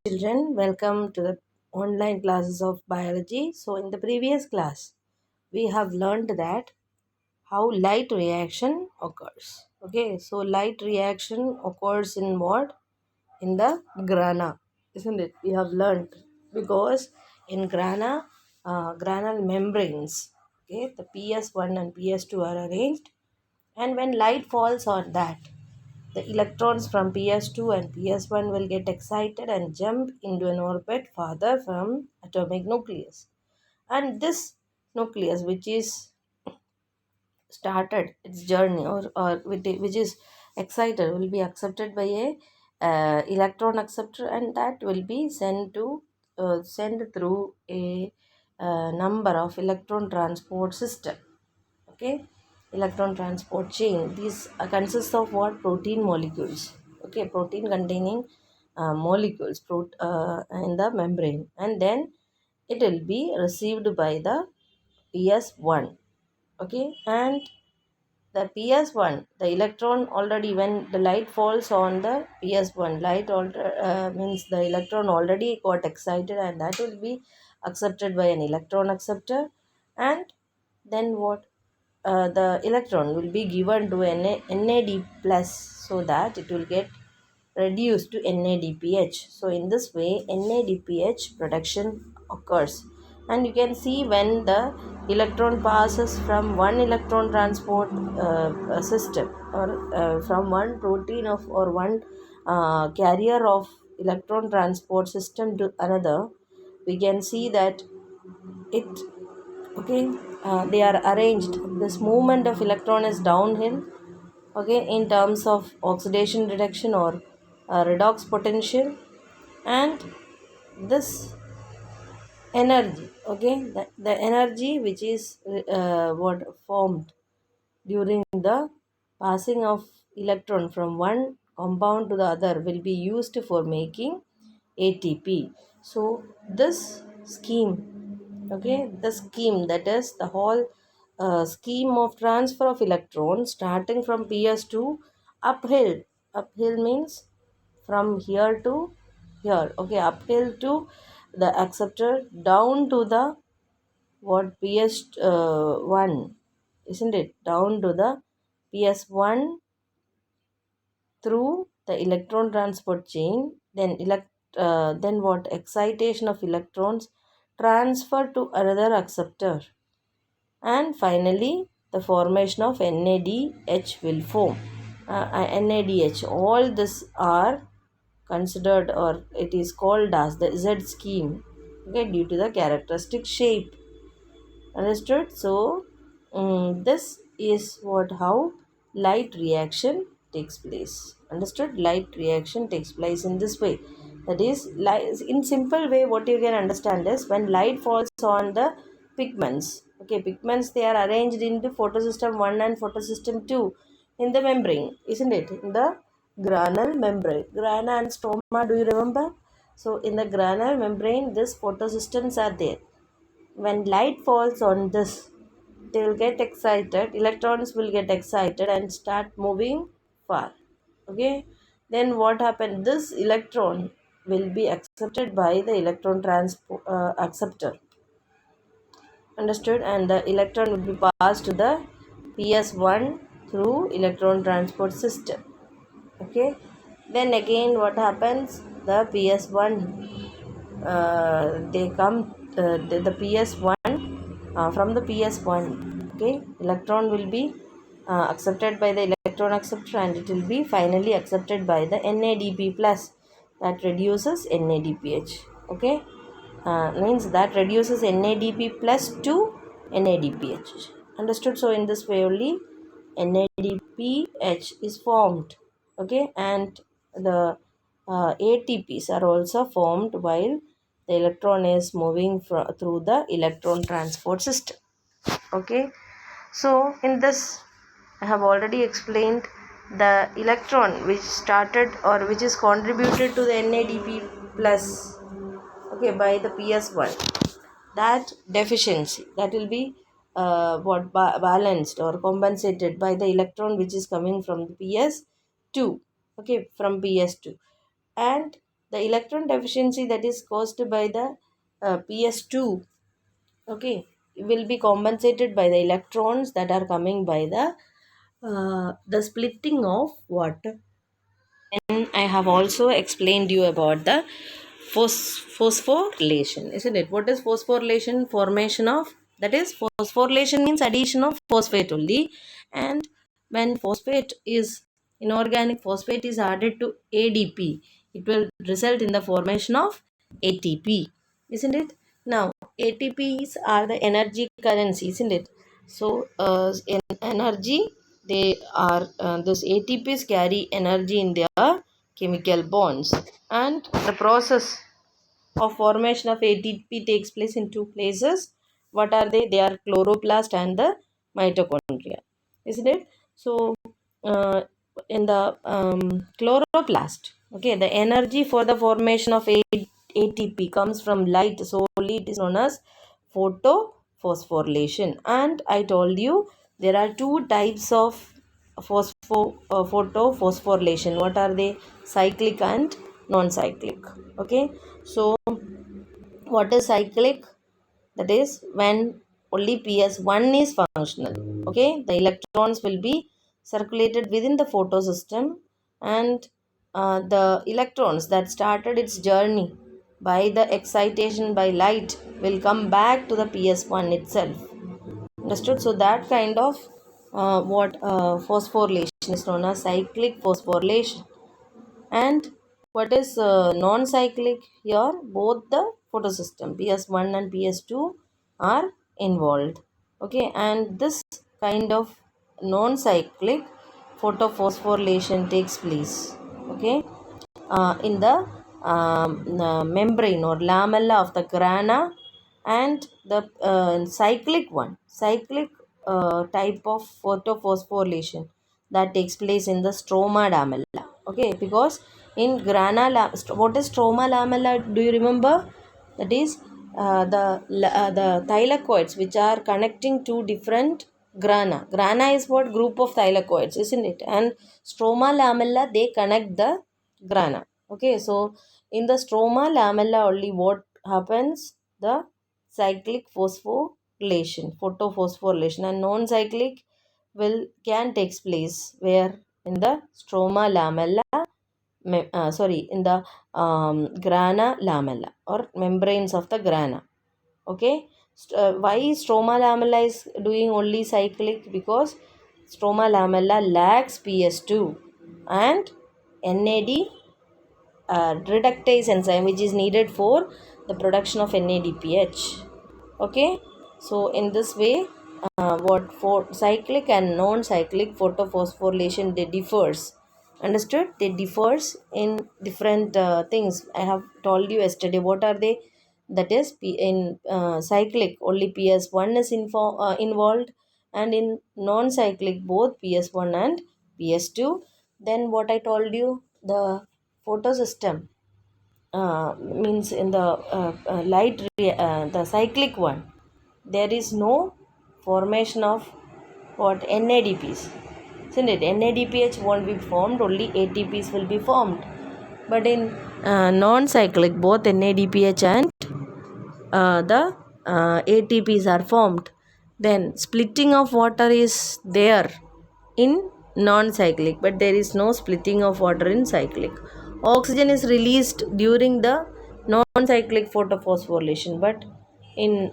Children, welcome to the online classes of biology. So, in the previous class, we have learned that how light reaction occurs. Okay, so light reaction occurs in what? In the grana, isn't it? We have learned because in granal membranes, okay, the PS1 and PS2 are arranged, and when light falls on that, the electrons from PS2 and PS1 will get excited and jump into an orbit farther from atomic nucleus. And this nucleus, which is started its journey which is excited, will be accepted by a electron acceptor, and that will be sent through a number of electron transport system. Okay, electron transport chain, these consists of what? Protein molecules. Okay, protein containing molecules in the membrane, and then it will be received by the PS1. Okay, and the PS1, the electron already, when the light falls on the PS1, means the electron already got excited, and that will be accepted by an electron acceptor. And then what? The electron will be given to NAD plus, so that it will get reduced to NADPH. So in this way, NADPH production occurs. And you can see when the electron passes from one electron transport system, or from one protein of, or one carrier of electron transport system to another, we can see that it, okay, they are arranged. This movement of electron is downhill, okay, in terms of oxidation reduction or redox potential. And this energy, okay, the energy which is what formed during the passing of electron from one compound to the other will be used for making ATP. So this scheme, okay, the scheme, that is the whole scheme of transfer of electrons starting from PS2 uphill. Uphill means from here to here. Okay, uphill to the acceptor, down to the what? PS1, isn't it? Down to the PS1 through the electron transport chain, then what? Excitation of electrons transfer to another acceptor, and finally the formation of NADH will form. NADH, all this are considered, or it is called as the Z scheme, okay, due to the characteristic shape. Understood? So this is what, how light reaction takes place. Understood? Light reaction takes place in this way. That is, in simple way, what you can understand is when light falls on the pigments. Okay, pigments, they are arranged into photosystem 1 and photosystem 2 in the membrane, isn't it? In the granule membrane. Grana and stroma, do you remember? So in the granule membrane, these photosystems are there. When light falls on this, they will get excited, electrons will get excited and start moving far. Okay, then what happened? This electron will be accepted by the electron transport acceptor. Understood? And the electron will be passed to the PS1 through electron transport system. Okay, then again what happens? The PS1, they come the PS1, from the PS1, okay, electron will be accepted by the electron acceptor, and it will be finally accepted by the NADP plus, that reduces NADPH. Okay, means that reduces NADP plus to NADPH. Understood? So in this way only NADPH is formed. Okay, and the ATPs are also formed while the electron is moving through the electron transport system. Okay, so in this I have already explained the electron which started, or which is contributed to the NADP plus, okay, by the PS1, that deficiency, that will be balanced or compensated by the electron which is coming from the PS2, okay, from PS2. And the electron deficiency that is caused by the PS2, okay, will be compensated by the electrons that are coming by the splitting of what. And I have also explained you about the phosphorylation, isn't it? What is phosphorylation? Formation of, that is, phosphorylation means addition of phosphate only. And when phosphate is, inorganic phosphate is added to ADP, it will result in the formation of ATP, isn't it? Now, ATPs are the energy currency, isn't it? So, in energy, they are those ATPs carry energy in their chemical bonds, and the process of formation of ATP takes place in two places. What are they? They are chloroplast and the mitochondria, isn't it? So, uh, in the chloroplast, okay, the energy for the formation of ATP comes from light, so it is known as photophosphorylation. And I told you there are two types of photophosphorylation. What are they? Cyclic and non-cyclic. Okay, so what is cyclic? That is when only PS1 is functional. Okay, the electrons will be circulated within the photosystem, and the electrons that started its journey by the excitation by light will come back to the PS1 itself. Understood? So that kind of what phosphorylation is known as cyclic phosphorylation. And what is non-cyclic here? Both the photosystem PS1 and PS2 are involved. Okay, and this kind of non-cyclic photophosphorylation takes place, okay, in the membrane or lamella of the grana. And the cyclic type of photophosphorylation that takes place in the stroma lamella. Okay, because in what is stroma lamella, do you remember? That is the thylakoids which are connecting two different grana is what group of thylakoids, isn't it? And stroma lamella, they connect the grana. Okay, so in the stroma lamella only what happens? The cyclic photophosphorylation, and non-cyclic can takes place where? In the stroma lamella, in the grana lamella or membranes of the grana. Okay, why stroma lamella is doing only cyclic? Because stroma lamella lacks PS2 and NAD reductase enzyme, which is needed for the production of NADPH. Okay, so in this way, what for cyclic and non-cyclic photophosphorylation, they differs. Understood? They differs in different things. I have told you yesterday what are they. That is, in cyclic only PS1 is involved, and in non-cyclic both PS1 and PS2. Then what I told you, the photosystem means in the the cyclic one, there is no formation of what? NADPs, isn't it? NADPH won't be formed, only ATPs will be formed. But in non-cyclic, both NADPH and the ATPs are formed. Then splitting of water is there in non-cyclic, but there is no splitting of water in cyclic. Oxygen is released during the non-cyclic photophosphorylation, but in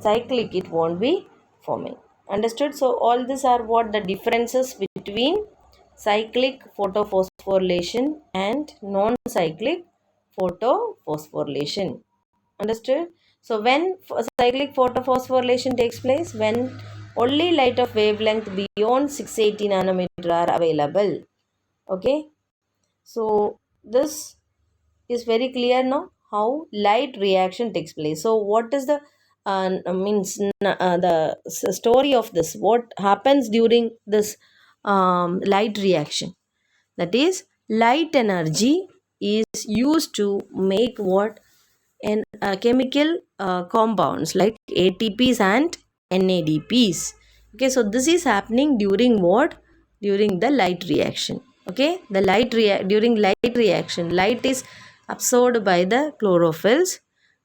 cyclic it won't be forming. Understood? So all these are what the differences between cyclic photophosphorylation and non-cyclic photophosphorylation. Understood? So when cyclic photophosphorylation takes place, when only light of wavelength beyond 680 nanometer are available. Okay, so this is very clear now how light reaction takes place. So what is the story of this? What happens during this light reaction? That is, light energy is used to make what? And chemical compounds like ATPs and NADPs. Okay, so this is happening during what? During the light reaction. Okay, the during light reaction, light is absorbed by the chlorophylls,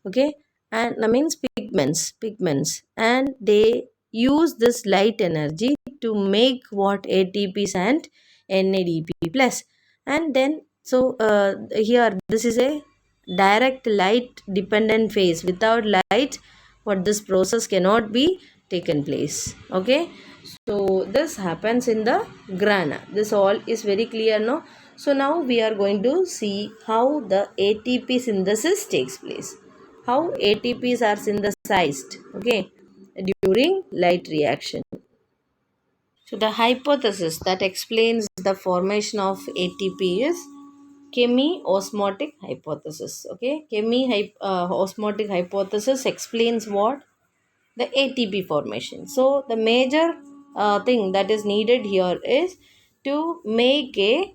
okay, and that means pigments, and they use this light energy to make what ATPs and NADP plus. And then so here this is a direct light dependent phase. Without light, what this process cannot be taken place, okay. So this happens in the grana. This all is very clear, no? So now we are going to see how the ATP synthesis takes place. How ATPs are synthesized, okay, during light reaction. So the hypothesis that explains the formation of ATP is chemi-osmotic hypothesis. Okay, osmotic hypothesis explains what? The ATP formation. So the major thing that is needed here is to make a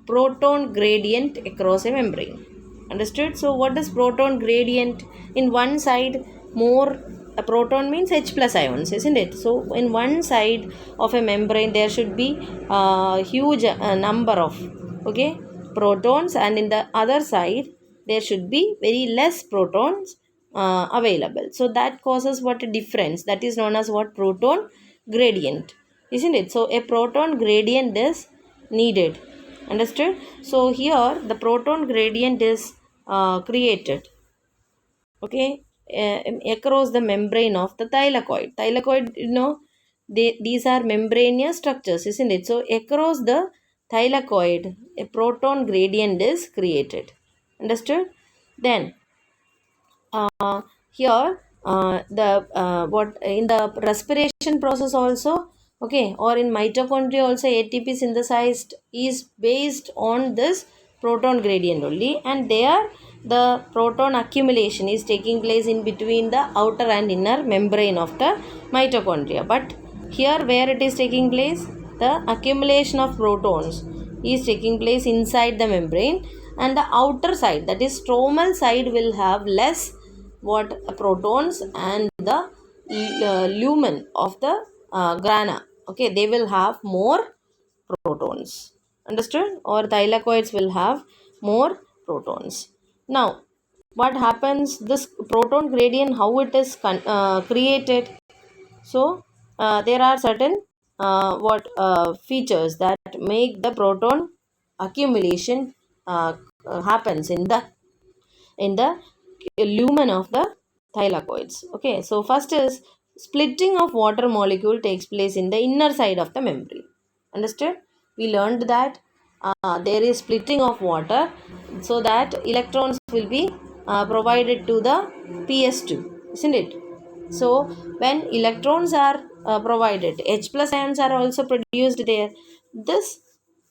proton gradient across a membrane. Understood? So what is proton gradient? In one side, more a proton means H plus ions, isn't it? So in one side of a membrane there should be a huge number of, okay, protons, and in the other side there should be very less protons available. So that causes what? A difference. That is known as what? Proton gradient, isn't it? So a proton gradient is needed. Understood? So here the proton gradient is created, okay, across the membrane of the thylakoid. Thylakoid, these are membranous structures, isn't it? So across the thylakoid, a proton gradient is created. Understood? Then here the what in the respiration process also, okay, or in mitochondria also, ATP synthesized is based on this proton gradient only, and there the proton accumulation is taking place in between the outer and inner membrane of the mitochondria. But here where it is taking place, the accumulation of protons is taking place inside the membrane, and the outer side, that is stromal side, will have less what? Protons, and the lumen of the grana, okay, they will have more protons. Understood? Or thylakoids will have more protons. Now what happens, this proton gradient, how it is created? So there are certain features that make the proton accumulation happens in the lumen of the thylakoids. Okay, so first is splitting of water molecule takes place in the inner side of the membrane. Understood? We learned that there is splitting of water so that electrons will be provided to the ps2, isn't it? So when electrons are provided, H plus ions are also produced there. This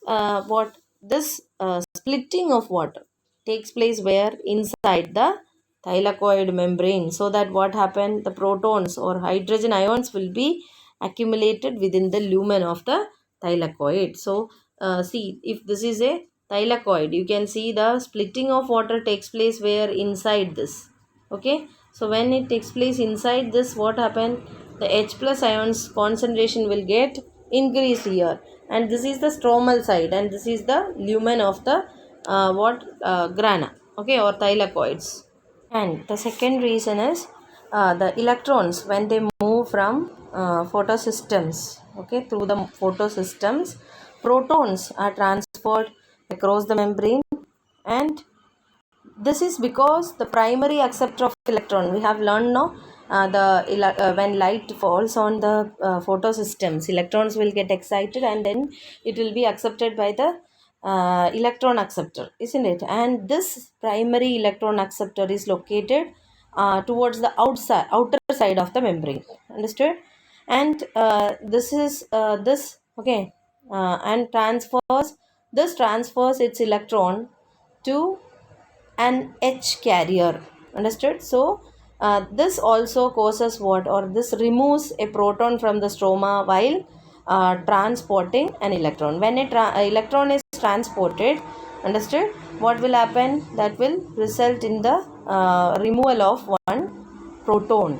what this splitting of water takes place where? Inside the thylakoid membrane, so that what happened, the protons or hydrogen ions will be accumulated within the lumen of the thylakoid. So see, if this is a thylakoid, you can see the splitting of water takes place where? Inside this, okay. So when it takes place inside this, what happened, the H plus ions concentration will get increased here, and this is the stromal side, and this is the lumen of the grana, okay, or thylakoids. And the second reason is the electrons, when they move from photosystems, okay, through the photosystems, protons are transferred across the membrane, and this is because the primary acceptor of electron, we have learned now, when light falls on the photosystems, electrons will get excited, and then it will be accepted by the electron acceptor, isn't it? And this primary electron acceptor is located towards the outer side of the membrane. Understood? And this is this, okay, and transfers its electron to an H carrier. Understood? So this also causes what, or this removes a proton from the stroma while transporting an electron. When a electron is transported, understood, what will happen? That will result in the removal of one proton,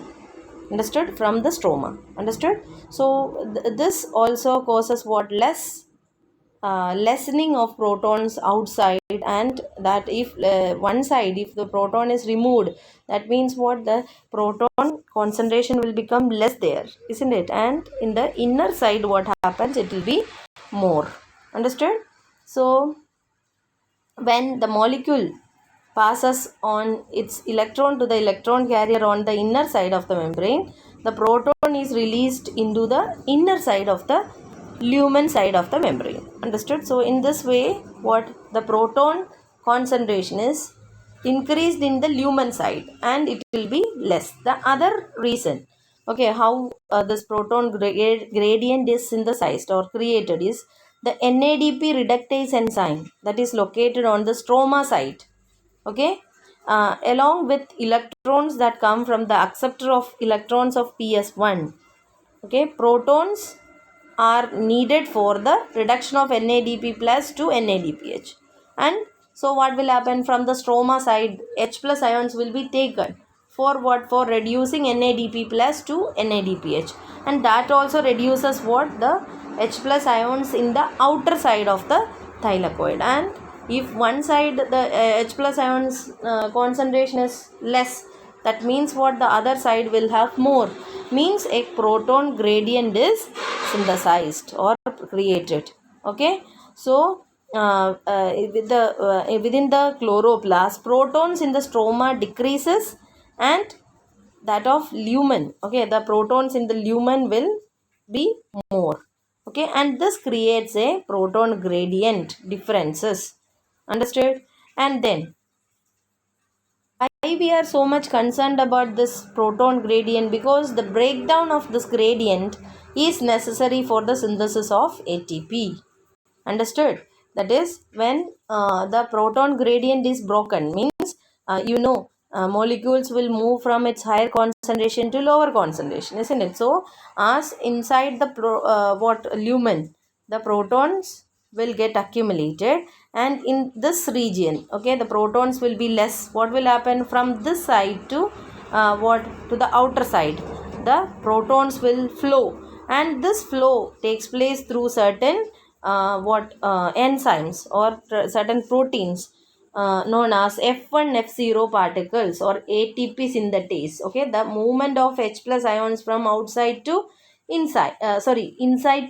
understood, from the stroma. Understood? So this also causes what? Lessening of protons outside right? And that if one side, if the proton is removed, that means what, the proton concentration will become less there, isn't it? And in the inner side what happens, it will be more. Understood? So when the molecule passes on its electron to the electron carrier on the inner side of the membrane, the proton is released into the inner side of the lumen side of the membrane. Understood? So in this way, what, the proton concentration is increased in the lumen side and it will be less. The other reason, okay, how this proton gradient is synthesized or created is the NADP reductase enzyme that is located on the stroma site, okay, along with electrons that come from the acceptor of electrons of ps1. Okay, protons are needed for the reduction of NADP plus to NADPH. And so what will happen, from the stroma side, H plus ions will be taken for what, for reducing NADP plus to NADPH, and that also reduces what, the H plus ions in the outer side of the thylakoid. And if one side the H plus ions concentration is less, that means what, the other side will have more, means a proton gradient is synthesized or created. Okay, so within the chloroplast, protons in the stroma decreases and that of lumen, okay, the protons in the lumen will be more. Okay, and this creates a proton gradient differences. Understood? And then why we are so much concerned about this proton gradient, because the breakdown of this gradient is necessary for the synthesis of ATP. Understood? That is, when the proton gradient is broken, means molecules will move from its higher concentration to lower concentration, isn't it? So as inside the lumen, the protons will get accumulated, and in this region, okay, the protons will be less. What will happen, from this side to to the outer side, the protons will flow, and this flow takes place through certain enzymes or certain proteins known as F1 F0 particles or ATP synthetase. Okay, the movement of H plus ions from outside to inside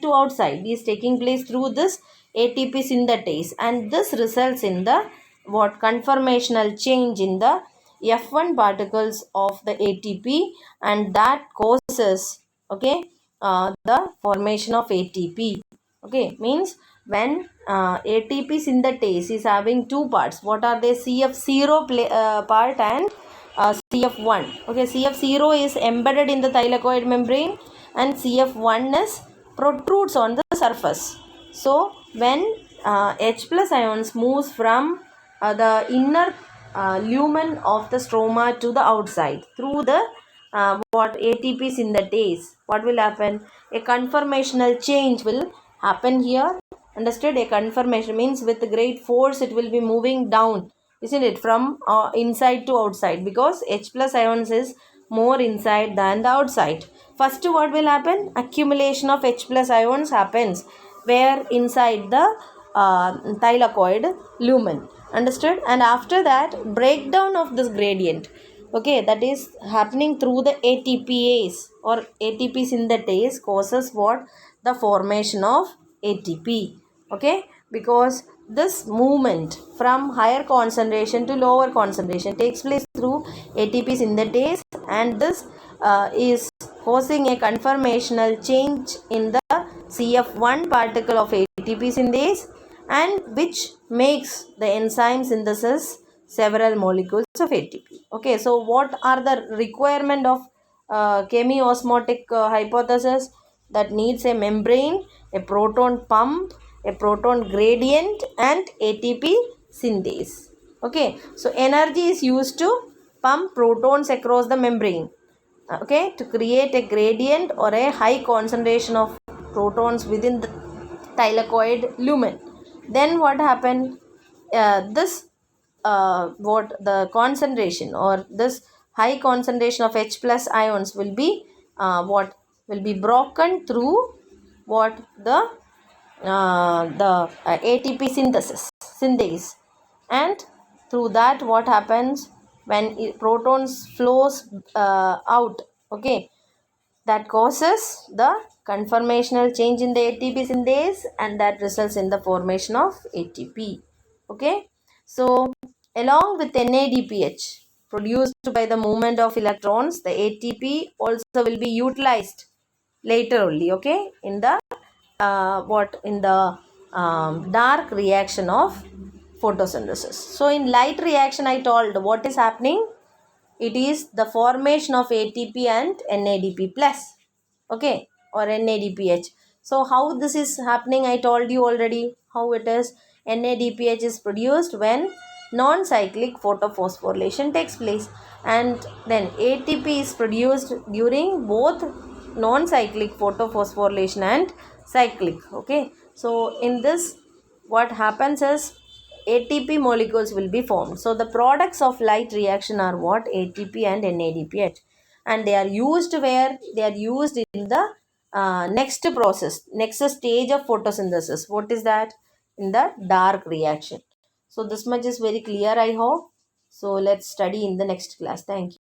to outside is taking place through this ATP synthetase, and this results in the conformational change in the F1 particles of the ATP, and that causes, okay, the formation of ATP. Okay, means when ATP synthetase is having two parts, what are they, CF0 part and CF1. Okay, CF0 is embedded in the thylakoid membrane and CF1 is protrudes on the surface. So when H plus ions moves from the inner lumen of the stroma to the outside through the ATP synthetase, what will happen, a conformational change will happen here. Understood? A conformation means with great force it will be moving down, isn't it, from inside to outside, because H plus ions is more inside than the outside. First, what will happen, accumulation of H plus ions happens where, inside the thylakoid lumen. Understood? And after that, breakdown of this gradient, okay, that is happening through the ATPase or ATP synthetase, causes what, the formation of ATP. Okay, because this movement from higher concentration to lower concentration takes place through ATP synthetase, and this is causing a conformational change in the CF1 particle of ATP synthase, and which makes the enzyme synthesis several molecules of ATP. Okay, so what are the requirement of chemiosmotic hypothesis? That needs a membrane, a proton pump, a proton gradient, and ATP synthase. Okay, so energy is used to pump protons across the membrane, okay, to create a gradient or a high concentration of protons within the thylakoid lumen. Then what happened, this what the concentration or this high concentration of H plus ions will be broken through the ATP synthase, and through that what happens when protons flows out, okay, that causes the conformational change in the ATP synthase, and that results in the formation of ATP. Okay, so along with NADPH produced by the movement of electrons, the ATP also will be utilized later only, okay, in the what in the dark reaction of photosynthesis. So in light reaction, I told what is happening, it is the formation of ATP and NADP plus, okay, or NADPH. So how this is happening, I told you already how it is. NADPH is produced when non-cyclic photophosphorylation takes place, and then ATP is produced during both non-cyclic photophosphorylation and cyclic, okay. So in this what happens is ATP molecules will be formed. So the products of light reaction are what? ATP and NADPH, and they are used where? They are used in the next process, next stage of photosynthesis. What is that? In the dark reaction. So this much is very clear, I hope. So let's study in the next class. Thank you.